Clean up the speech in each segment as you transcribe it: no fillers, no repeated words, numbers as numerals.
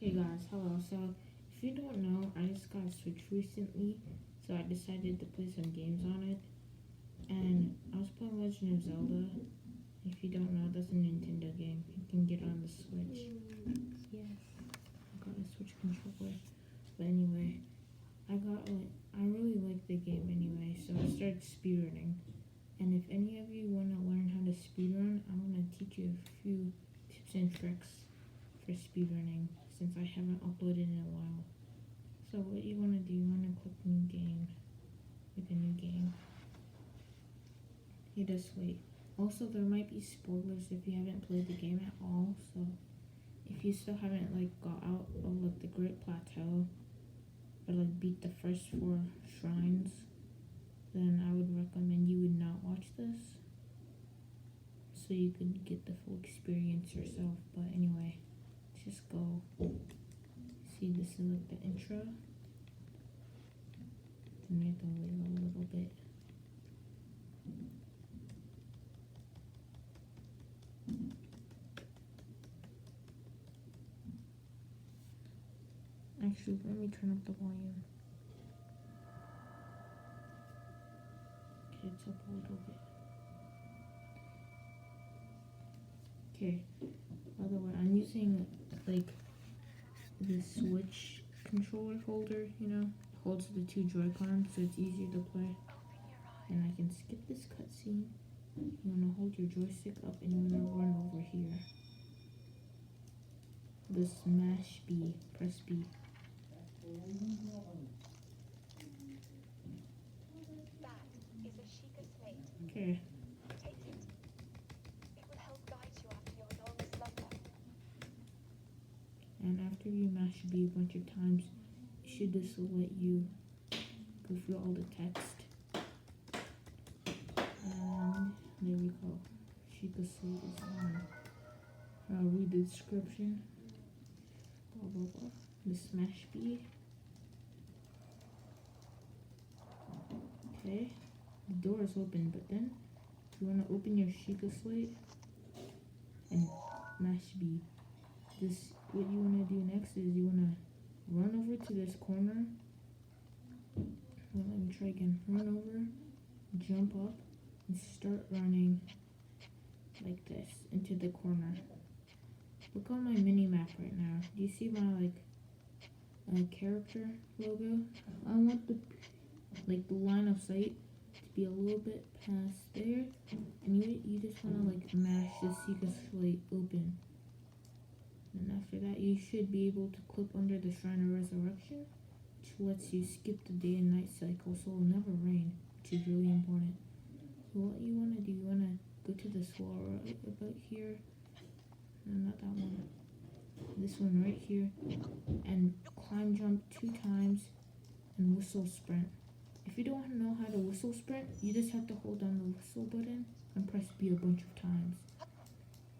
Hey guys, hello. So, if you don't know, I just got a Switch recently, so I decided to play some games on it. And I was playing Legend of Zelda. If you don't know, that's a Nintendo game. You can get on the Switch. Yes, I got a Switch controller. But anyway, I really like the game anyway, so I started speedrunning. And if any of you want to learn how to speedrun, I'm going to teach you a few tips and tricks for speedrunning, since I haven't uploaded in a while. So what you want to do, you want to click new game, like a new game. You just wait. Also, there might be spoilers if you haven't played the game at all, so if you still haven't got out of the Great Plateau, or beat the first 4 shrines, then I would recommend you would not watch this, so you can get the full experience yourself. But anyway, just go. See, this is the intro. Then we have to wait a little bit. Actually, let me turn up the volume. Okay, it's up a little bit. Okay, by the way, I'm using the Switch controller holder, holds the 2 Joy-Cons, so it's easier to play. And I can skip this cutscene. You want to hold your joystick up and you want to run over here. The smash B, press B. Okay. And after you mash B a bunch of times, it should just let you go through all the text. And there we go. Sheikah Slate is on. I'll read the description. Blah blah blah. The smash B. Okay. The door is open, but then you want to open your Sheikah Slate and mash B. What you want to do next is you want to run over to this corner. Well, let me try again. Run over, jump up, and start running like this into the corner. Look on my mini map right now. Do you see my character logo? I want the line of sight to be a little bit past there, and you just want to mash the Sheikah Slate open. And after that, you should be able to click under the Shrine of Resurrection, which lets you skip the day and night cycle, so it'll never rain, which is really important. So what you want to do, you want to go to this wall right about here. No, not that one. This one right here. And climb jump 2 times and whistle sprint. If you don't know how to whistle sprint, you just have to hold down the whistle button and press B a bunch of times.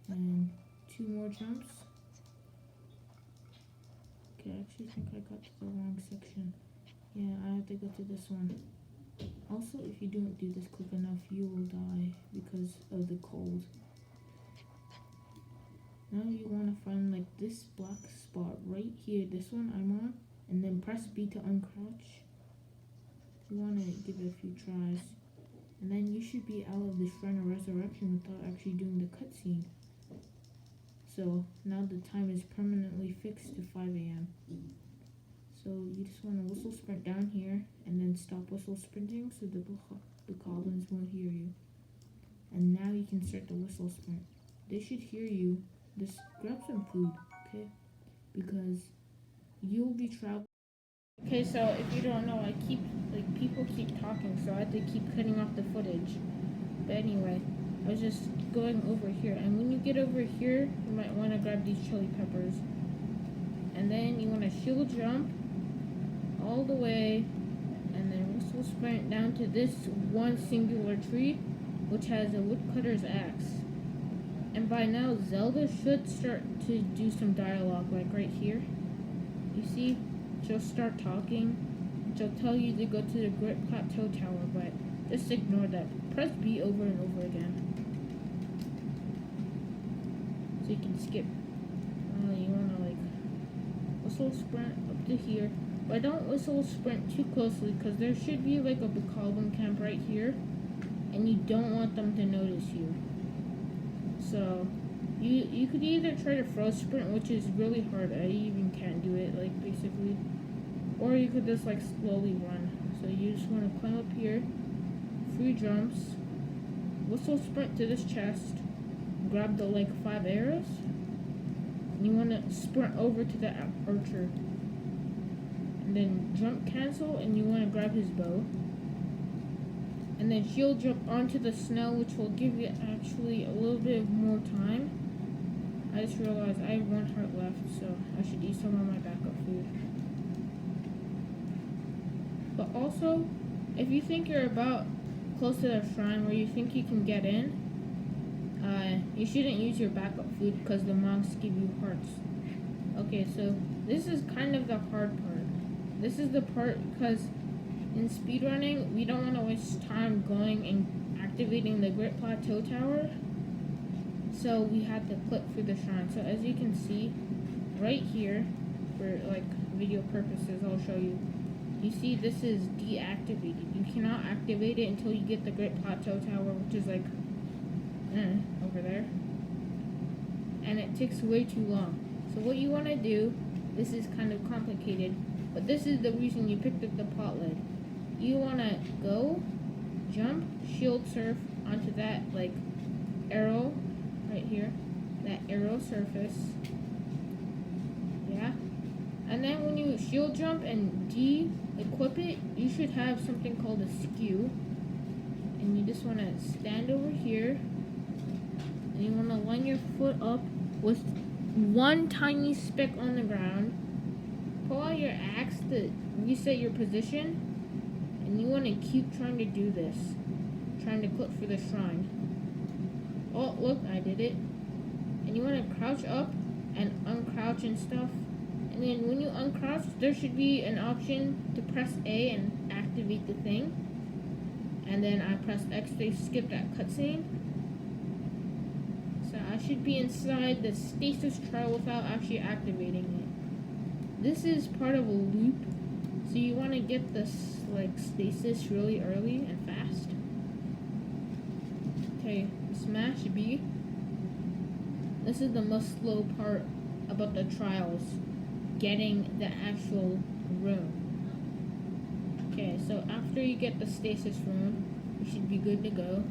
And 2 more jumps. Okay, I actually think I got to the wrong section. Yeah, I have to go to this one. Also, if you don't do this quick enough, you will die because of the cold. Now you want to find this black spot right here, this one I'm on, and then press B to uncrouch. You want to give it a few tries. And then you should be out of the Shrine of Resurrection without actually doing the cutscene. So now the time is permanently fixed to 5 a.m. So you just want to whistle sprint down here and then stop whistle sprinting so the goblins won't hear you. And now you can start the whistle sprint. They should hear you. Just grab some food, okay? Because you'll be traveling. Okay, so if you don't know, people keep talking, so I have to keep cutting off the footage. But anyway, I was just going over here, and when you get over here, you might want to grab these chili peppers. And then you want to shield jump all the way, and then whistle sprint down to this one singular tree, which has a woodcutter's axe. And by now, Zelda should start to do some dialogue, right here. You see, she'll start talking. She'll tell you to go to the Great Plateau Tower, but just ignore that. Press B over and over again. So you can skip. You want to whistle sprint up to here. But don't whistle sprint too closely because there should be like a botw camp right here. And you don't want them to notice you. So you could either try to throw sprint, which is really hard. I even can't do it, like, basically. Or you could just, like, slowly run. So you just want to climb up here, 3 jumps, whistle sprint to this chest, grab the, like, 5 arrows, and you want to sprint over to the archer. And then jump cancel, and you want to grab his bow. And then shield jump onto the snow, which will give you actually a little bit more time. I just realized I have 1 heart left, so I should eat some of my backup food. But also, if you think you're about close to the shrine where you think you can get in, you shouldn't use your backup food because the monks give you hearts. Okay, so this is kind of the hard part. This is the part because in speedrunning, we don't want to waste time going and activating the Great Plateau Tower. So we had to clip through the shrine. So as you can see, right here, for like video purposes, I'll show you. You see this is deactivated. You cannot activate it until you get the Great Plateau Tower, which is like, over there. And it takes way too long. So what you want to do, this is kind of complicated, but this is the reason you picked up the pot lid. You want to go, jump, shield surf onto that, like, arrow right here, that arrow surface, yeah, and then when you shield jump and de-equip it, you should have something called a skew, and you just want to stand over here, and you want to line your foot up with 1 tiny speck on the ground, pull out your axe to reset your position, and you want to keep trying to do this, trying to clip for the shrine. Oh, look, I did it. And you want to crouch up and uncrouch and stuff. And then when you uncrouch, there should be an option to press A and activate the thing. And then I pressed X to skip that cutscene. So I should be inside the stasis trial without actually activating it. This is part of a loop. So you want to get this, like, stasis really early and fast. Okay, smash B. This is the most slow part about the trials, getting the actual room. Okay, so after you get the stasis room, you should be good to go.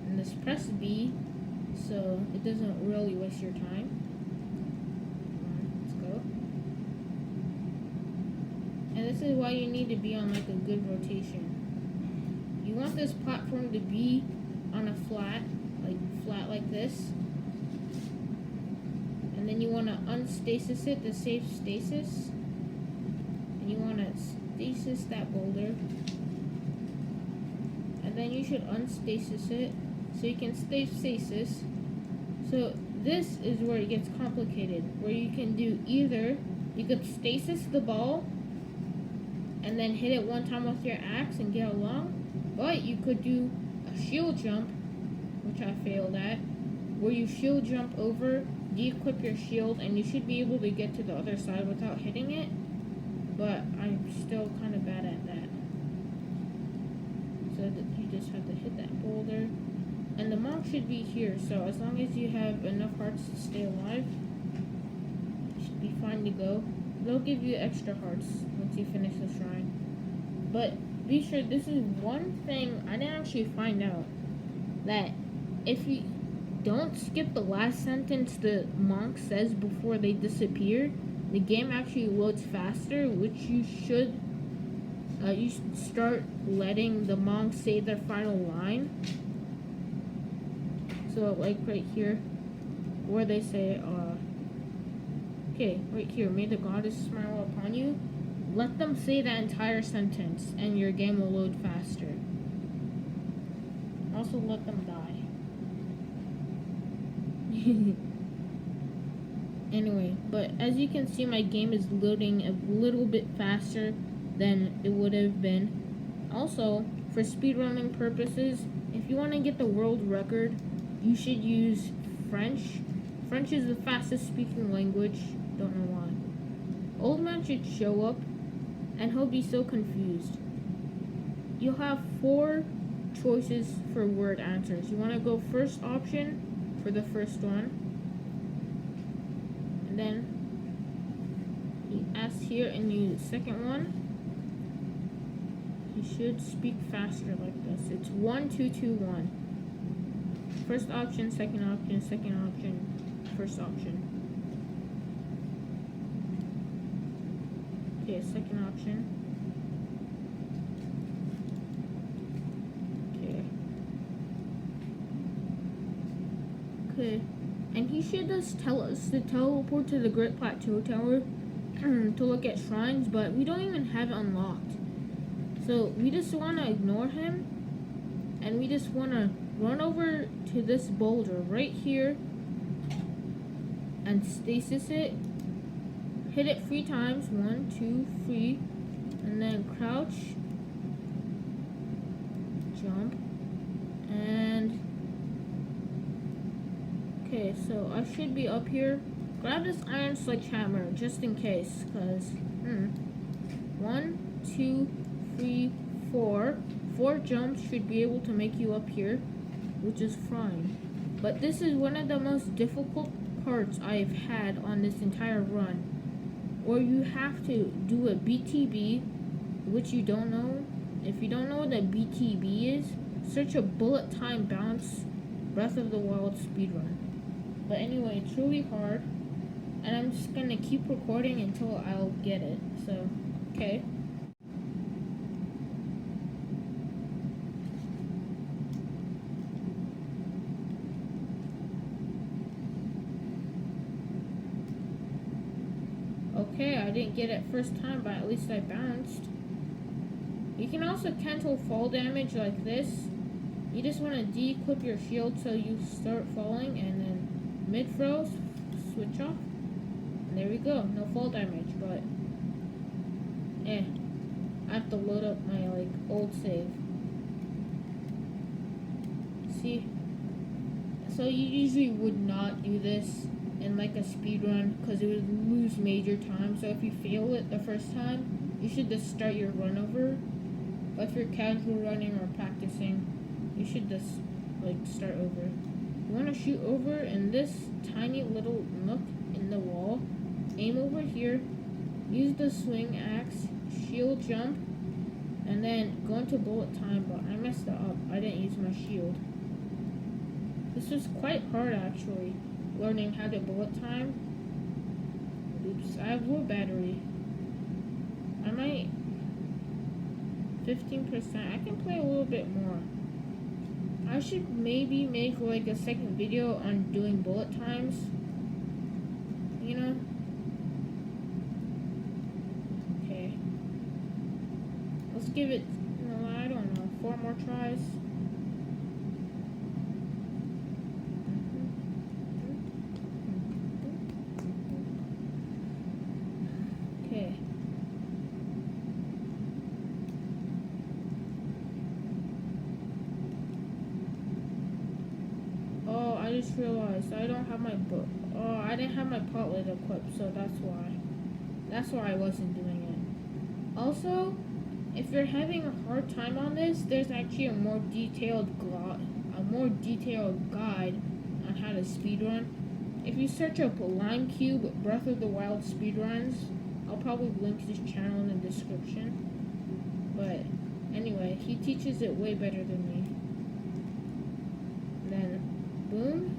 And just press B so it doesn't really waste your time. Let's go. And this is why you need to be on, like, a good rotation. You want this platform to be on a flat like this. And then you want to unstasis it to save stasis. And you want to stasis that boulder. And then you should unstasis it so you can stay stasis. So this is where it gets complicated, where you can do either, you could stasis the ball and then hit it 1 time with your axe and get along. But you could do a shield jump, which I failed at, where you shield jump over, de-equip your shield, and you should be able to get to the other side without hitting it. But I'm still kind of bad at that. So that you just have to hit that boulder. And the monk should be here, so as long as you have enough hearts to stay alive, you should be fine to go. They'll give you extra hearts once you finish the shrine. But be sure, this is one thing I didn't actually find out, that if you don't skip the last sentence the monk says before they disappear, the game actually loads faster, which you should start letting the monks say their final line. So like right here, where they say, okay, right here, may the goddess smile upon you. Let them say that entire sentence, and your game will load faster. Also, let them die. Anyway, but as you can see, my game is loading a little bit faster than it would have been. Also, for speedrunning purposes, if you want to get the world record, you should use French French is the fastest speaking language. Don't know why. Old man should show up, and he'll be so confused. You'll have 4 choices for word answers. You want to go first option for the first one. And then he asks here in the second one. You should speak faster like this. It's 1, 2, 2, 1. First option, second option, first option. Okay, second option. Okay. And he should just tell us to teleport to the Great Plateau Tower to look at shrines, but we don't even have it unlocked. So we just want to ignore him, and we just want to run over to this boulder right here and stasis it. Hit it 3 times, 1, 2, 3, and then crouch, jump, and okay, so I should be up here. Grab this iron sledgehammer just in case, cause 1, 2, 3, 4. 4 jumps should be able to make you up here, which is fine. But this is one of the most difficult parts I've had on this entire run, where you have to do a BTB, which you don't know. If you don't know what a BTB is, search a bullet time bounce Breath of the Wild speedrun. But anyway, it's really hard, and I'm just gonna keep recording until I'll get it. So, okay. Okay, I didn't get it first time, but at least I bounced. You can also cancel fall damage like this. You just want to de-equip your shield so you start falling, and then mid-throw, switch off. And there we go, no fall damage, but I have to load up my old save. See? So you usually would not do this in a speed run because it would lose major time. So if you fail it the first time, you should just start your run over. But if you're casual running or practicing, you should just start over. You want to shoot over in this tiny little nook in the wall. Aim over here, use the swing axe, shield jump, and then go into bullet time, but I messed it up. I didn't use my shield. This was quite hard actually, learning how to bullet time. Oops, I have low battery. I might 15%. I can play a little bit more. I should maybe make a second video on doing bullet times. You know? Okay. Let's give it, I don't know, 4 more tries. Okay. Oh, I just realized I don't have my book. Oh, I didn't have my pot lid equipped, so that's why. That's why I wasn't doing it. Also, if you're having a hard time on this, there's actually a more detailed guide on how to speedrun. If you search up LimeCube Breath of the Wild speedruns, I'll probably link his channel in the description. But anyway, he teaches it way better than me. Then, boom.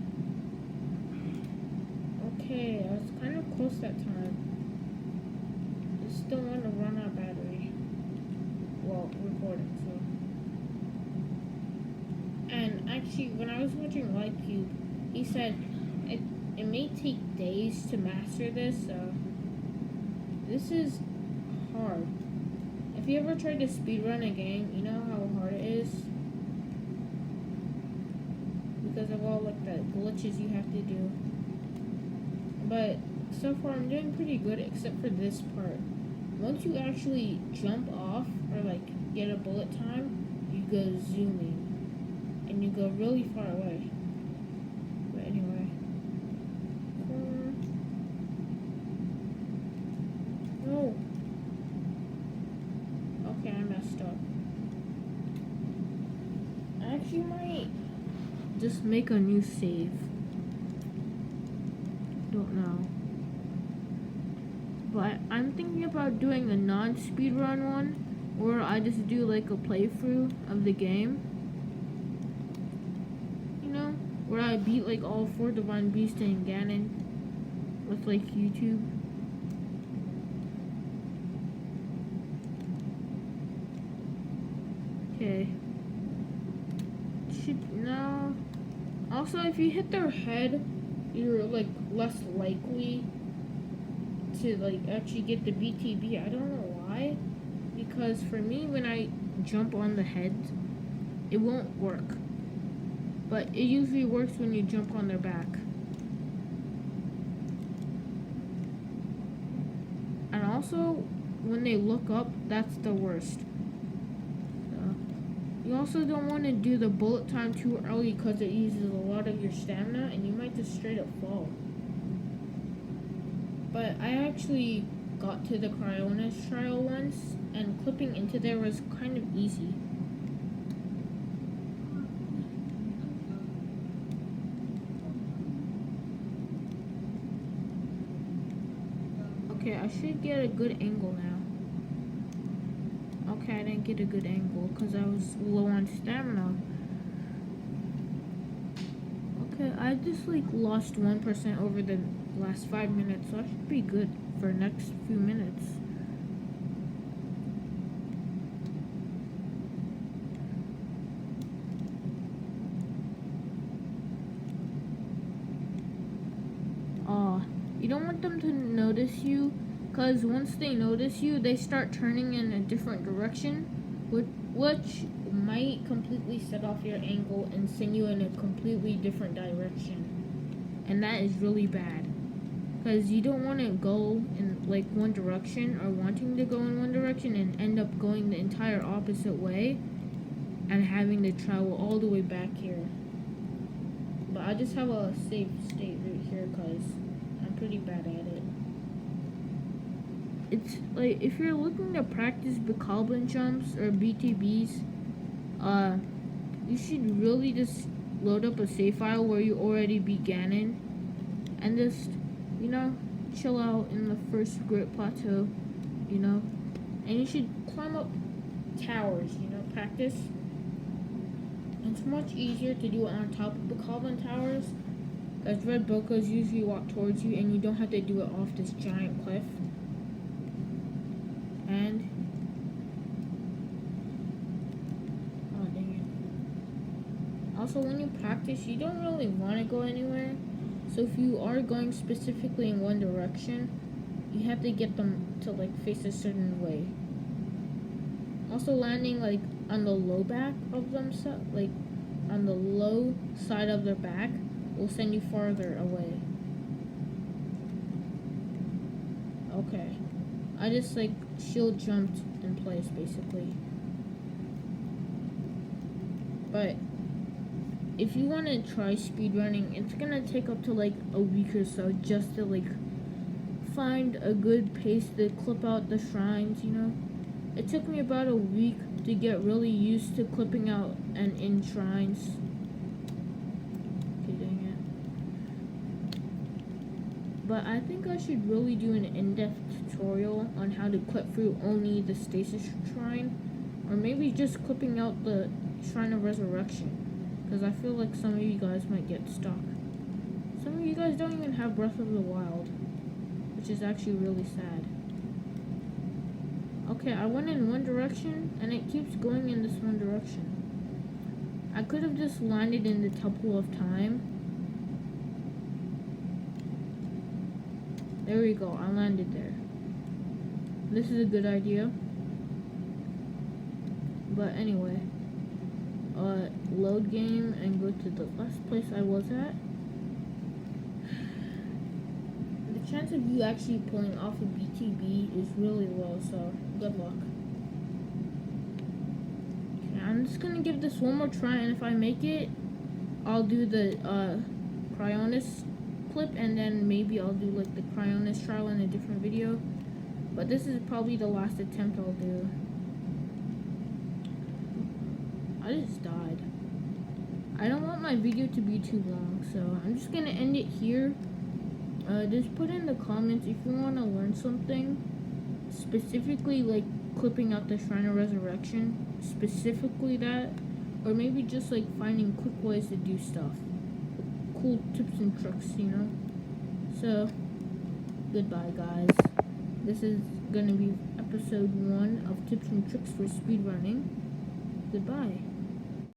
Okay, I was kind of close that time. I still want to run out of battery. Well, recording, so. And actually, when I was watching LimeCube, he said it may take days to master this, so this is hard. If you ever tried to speedrun a game, you know how hard it is? Because of all the glitches you have to do. But so far I'm doing pretty good except for this part. Once you actually jump off or get a bullet time, you go zooming. And you go really far away. But anyway. you might just make a new save. Don't know. But I'm thinking about doing a non-speedrun one, where I just do like a playthrough of the game. You know, where I beat like all 4 Divine Beasts and Ganon with like YouTube. Okay. No. Also, if you hit their head, you're like less likely to like actually get the BTB. I don't know why. Because for me, when I jump on the heads, it won't work. But it usually works when you jump on their back. And also, when they look up, that's the worst. You also don't want to do the bullet time too early because it uses a lot of your stamina and you might just straight up fall. But I actually got to the Cryonis trial once and clipping into there was kind of easy. Okay, I should get a good angle now. Okay, I didn't get a good angle because I was low on stamina. Okay, I just like lost 1% over the last 5 minutes, so I should be good for next few minutes. You don't want them to notice you, because once they notice you, they start turning in a different direction, which might completely set off your angle and send you in a completely different direction. And that is really bad, because you don't want to go in like one direction or wanting to go in one direction and end up going the entire opposite way and having to travel all the way back here. But I just have a safe state right here because I'm pretty bad at it. It's like if you're looking to practice bokoblin jumps or BTBs, you should really just load up a save file where you already beat Ganon and just, you know, chill out in the first Great Plateau, you know, and you should climb up towers, you know, practice. It's much easier to do it on top of bokoblin towers, as red bokos usually walk towards you and you don't have to do it off this giant cliff. And oh dang it. Also, when you practice, you don't really want to go anywhere. So if you are going specifically in one direction, you have to get them to like face a certain way. Also, landing like on the low back of them, like on the low side of their back, will send you farther away. Okay, I just like shield jumped in place basically. But if you want to try speedrunning, it's gonna take up to like a week or so just to like find a good pace to clip out the shrines, you know. It took me about a week to get really used to clipping out and in shrines. Okay, dang it. But I think I should really do an in-depth tutorial on how to clip through only the stasis shrine, or maybe just clipping out the Shrine of Resurrection, because I feel like some of you guys might get stuck. Some of you guys don't even have Breath of the Wild, which is actually really sad. Okay, I went in one direction, and it keeps going in this one direction. I could have just landed in the Temple of Time. There we go, I landed there. This is a good idea. But anyway, load game and go to the last place I was at. The chance of you actually pulling off a BTB is really low, so good luck. Okay, I'm just gonna give this one more try, and if I make it, I'll do the Cryonis clip, and then maybe I'll do like the Cryonis trial in a different video. But this is probably the last attempt I'll do. I just died. I don't want my video to be too long, so I'm just gonna end it here. Just put in the comments if you want to learn something, specifically like clipping out the Shrine of Resurrection, specifically that, or maybe just like finding quick ways to do stuff, cool tips and tricks, you know. So, goodbye guys. This is gonna be episode 1 of tips and tricks for speedrunning. Goodbye.